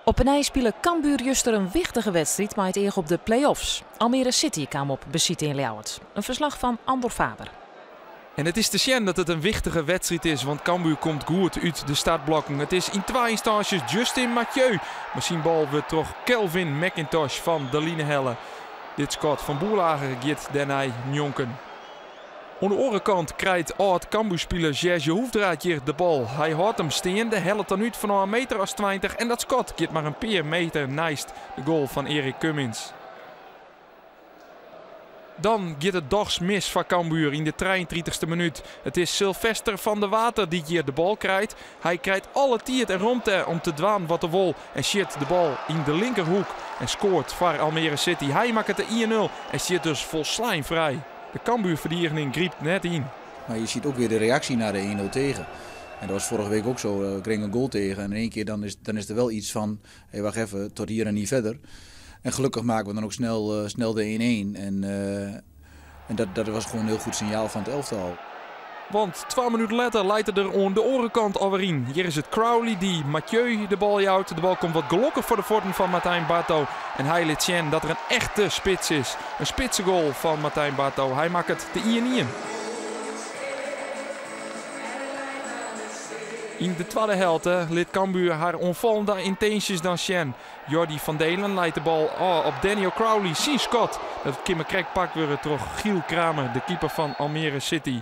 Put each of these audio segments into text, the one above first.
Op een spelen Cambuur juster een wichtige wedstrijd, maar het eer op de play-offs. Almere City kwam op beziet in Ljouwert. Een verslag van Andor Faber. En het is te zien dat het een wichtige wedstrijd is, want Cambuur komt goed uit de startblokken. Het is in twee instanties Justin Mathieu. Misschien bal wordt toch Kelvin McIntosh van de Linehelle. Dit schot van Boerlager gaat daarna Njonken. Aan de orenkant krijgt oud-Cambuur-speler Serge Hoefdraad hier de bal. Hij houdt hem staan, de helft dan uit van een meter als 20 en dat schot gaat maar een paar meter naast de goal van Erik Cummins. Dan gaat het dochs mis van Cambuur in de 33e minuut. Het is Sylvester van der Water die hier de bal krijgt. Hij krijgt alle tijd en ruimte om te dwaan wat de wol. En shit de bal in de linkerhoek en scoort voor Almere City. Hij maakt het de 1-0 en zit dus volslijn vrij. De Cambuur-verdediging griept net in. Maar je ziet ook weer de reactie naar de 1-0 tegen. En dat was vorige week ook zo. Kreeg een goal tegen en in één keer dan is er wel iets van, hey, wacht even, tot hier en niet verder. En gelukkig maken we dan ook snel de 1-1. En dat was gewoon een heel goed signaal van het elftal. Want 2 minuten later leidt het er aan de orenkant alweer in. Hier is het Crowley die Mathieu de bal jouwt. De bal komt wat gelukkig voor de voeten van Martijn Barto. En hij liet zien dat er een echte spits is. Een spitse goal van Martijn Barto. Hij maakt het de 1-1. In de tweede helft liet Cambuur haar onvallende intenties dan zien. Jordi van Delen leidt de bal op Daniel Crowley. Zien Scott. Dat Kimmerkrek pakt weer terug. Giel Kramer, de keeper van Almere City.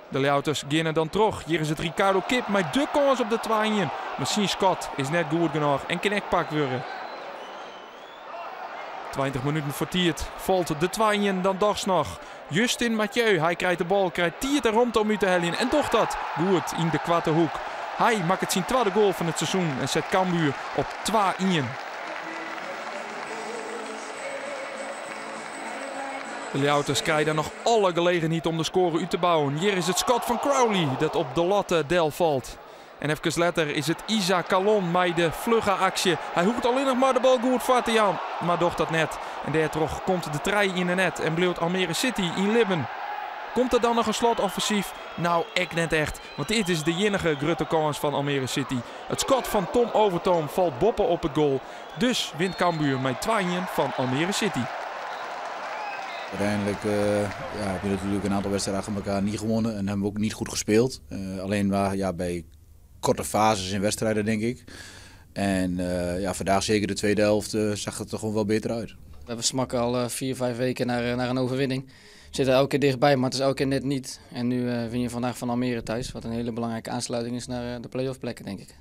De Ljouters beginnen dan terug. Hier is het Ricardo Kip met de kans op de 2-1. Maar Sien Scott is net goed genoeg en kan echt pakt worden. 20 minuten voor Tiert valt de 2-1 dan dochs nog. Justin Mathieu, hij krijgt de bal, krijgt Tiert en rond om uit te hellen. En toch dat goed in de kwarte hoek. Hij maakt het zijn tweede goal van het seizoen en zet Cambuur op 2-1. De Ljouters krijgen dan nog alle gelegenheid om de score uit te bouwen. Hier is het schot van Crowley dat op de latte del valt. En even later is het Isa Calon met de vlugge actie. Hij hoekt alleen nog maar de bal goed vatten, Jan. Maar doch dat net. En daardoor komt de trei in de net en blijft Almere City in Libben. Komt er dan nog een slotoffensief? Nou, ik net echt. Want dit is de enige grote kans van Almere City. Het schot van Tom Overtoom valt boppen op het goal. Dus wint Cambuur met 2-1 van Almere City. Uiteindelijk heb je natuurlijk een aantal wedstrijden achter elkaar niet gewonnen en hebben we ook niet goed gespeeld. Alleen maar bij korte fases in wedstrijden, denk ik. En vandaag zeker de tweede helft zag het er gewoon wel beter uit. We smakken al 4-5 weken naar een overwinning. We zitten elke keer dichtbij, maar het is elke keer net niet. En nu win je vandaag van Almere thuis, wat een hele belangrijke aansluiting is naar de play-off plekken, denk ik.